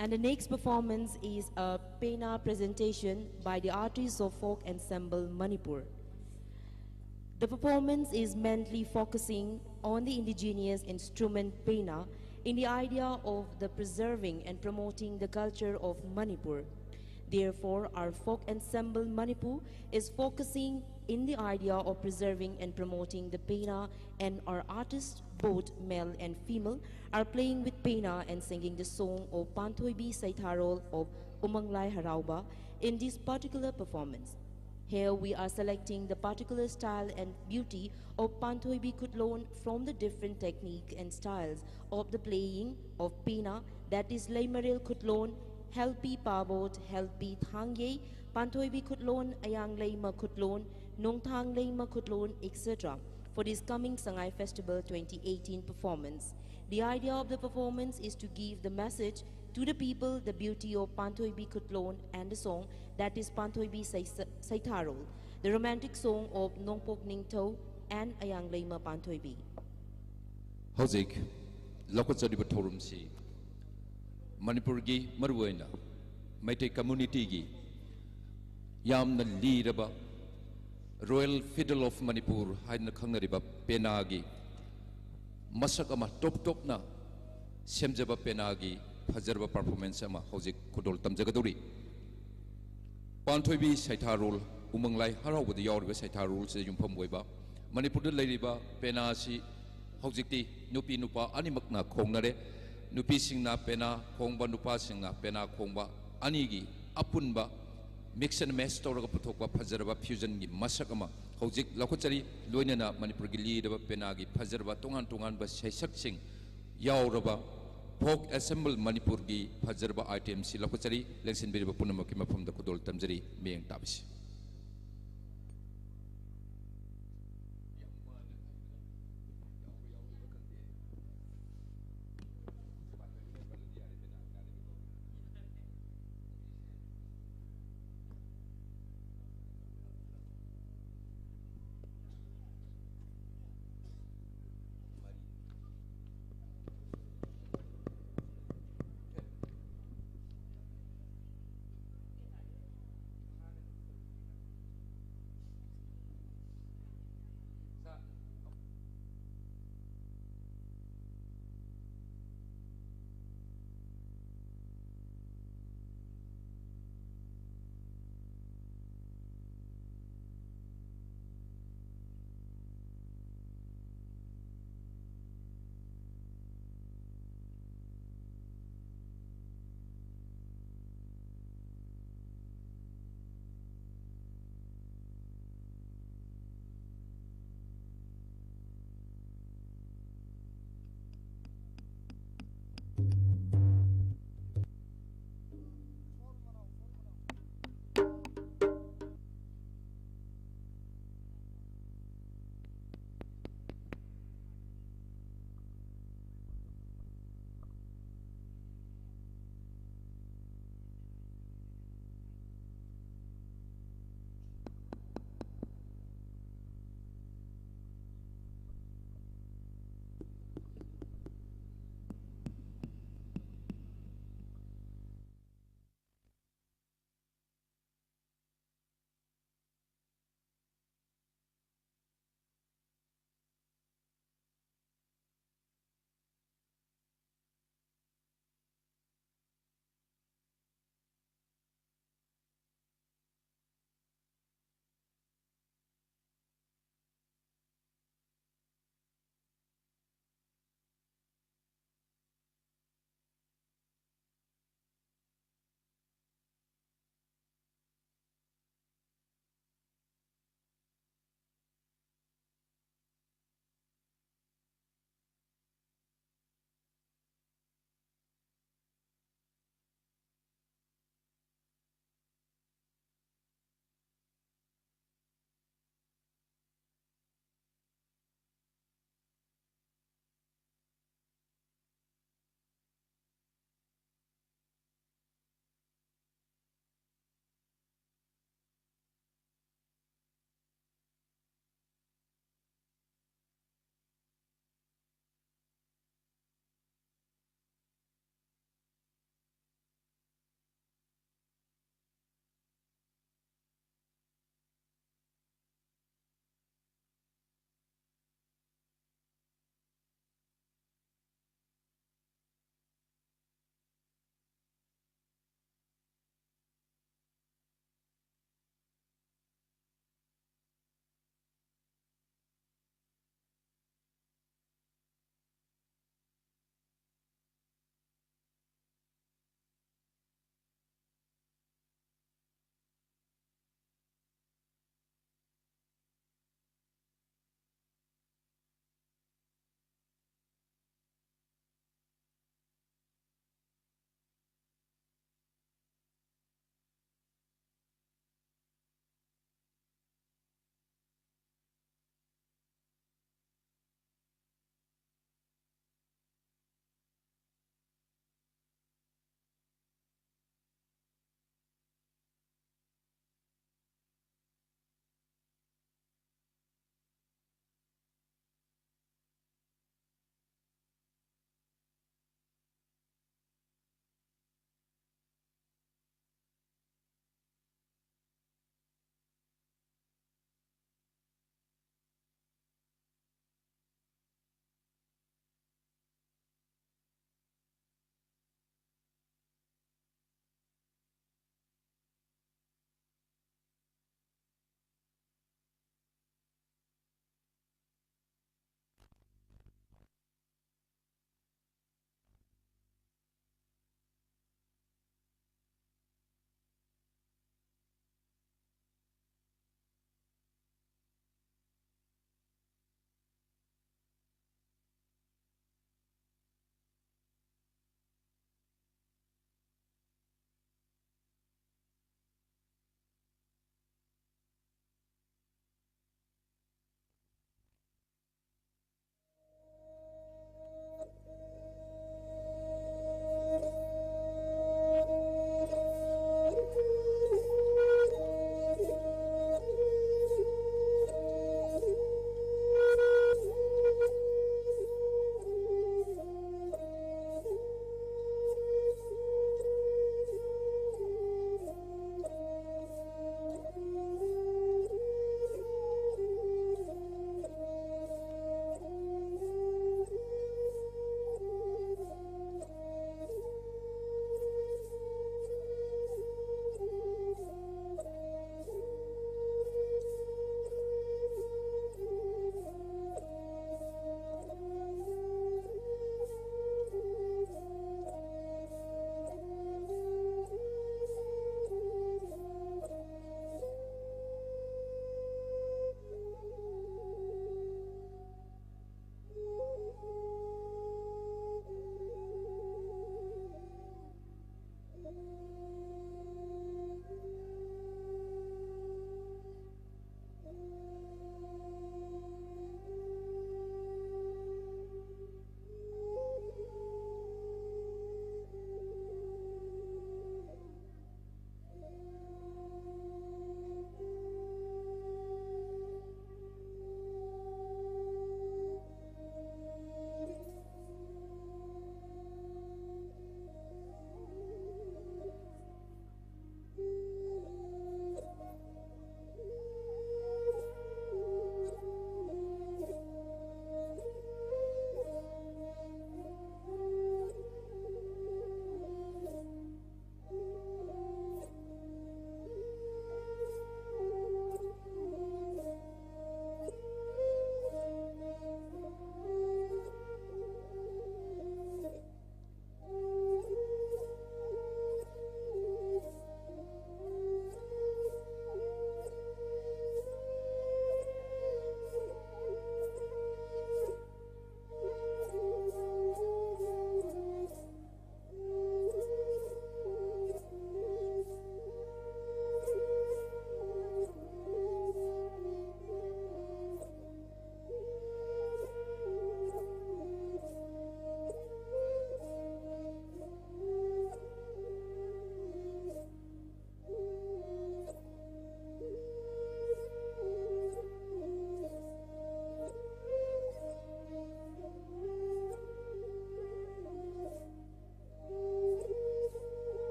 And the next performance is a Pena presentation by the artists of Folk Ensemble Manipur. The performance is mainly focusing on the indigenous instrument Pena in the idea of the preserving and promoting the culture of Manipur. Therefore, our Folk Ensemble Manipur is focusing in the idea of preserving and promoting the Pena, and our artists, both male and female, are playing with Pena and singing the song of Panthoibi Saitharol of Umanglai Harauba in this particular performance. Here we are selecting the particular style and beauty of Panthoibi Kutlon from the different technique and styles of the playing of Pena, that is Leimaril Kutlon, Helpi Pabot, Helpi Thangye, Panthoibi Kutlon, Ayang Leima Kutlon, Nongthang Leima Kutlon, etc. for this coming Sangai Festival 2018 performance. The idea of the performance is to give the message to the people the beauty of Panthoibi Kutlon and the song that is Panthoibi Saitharol, the romantic song of Nongpok Ningto and Ayang Leima Panthoibi. Hozik, Lokotsadiba Torumsi, Manipurgi, Marwena, Maite community gi, Yam the leaderaba, Royal Fiddle of Manipur, Haidna Kangariba, Penagi, Masakama Top na, Semjaba Penagi, Pazerba performance ama Hozik Kudol Tamjagaduri. Panthoibi Saitharol, Umanglai Harau the Yorba Saitharol, Sayumpam Weba, Manipur Ladiba, Penasi, Hozikti, Nupi Nupa, Animakna Kongnare, Nupi Singna Pena, Kongba Nupa Singna, Pena Kongba, Anigi, Apunba, Mix and Mess Toraka Putoka, Pazerba Fusion, Masakama, Hozik, Lakochari, Luinana, Manipur Gili, Penagi, Pazerba, Tongan, Basak Sing, Yauraba. Folk Ensemble Manipur gi Pazerba item si Lakochari, Lensin Biriba Punamakima from the Kudol Tamjari, being Tabis.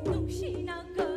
Nung si naga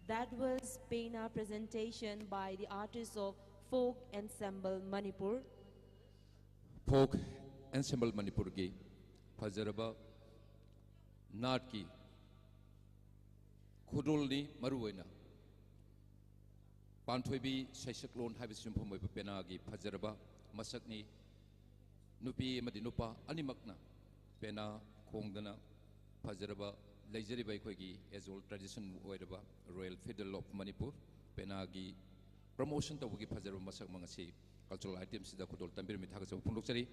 That was Pena presentation by the artists of Folk Ensemble Manipur. Folk Ensemble Manipur ki Fazaraba Naat ki Khudulni Maruena Panthoibi Saisaklon Habisum Pumba Pena ki Fazaraba Masakni Nupi Madinupa Animakna Pena Kongdana Fazaraba Leisure by Kogi as old tradition Waidaba Royal Fiddle of Manipur Penagi promotion to Wiki Pazar Masak Mangasi cultural items the Kudol Tambir Mitakas of Punduksari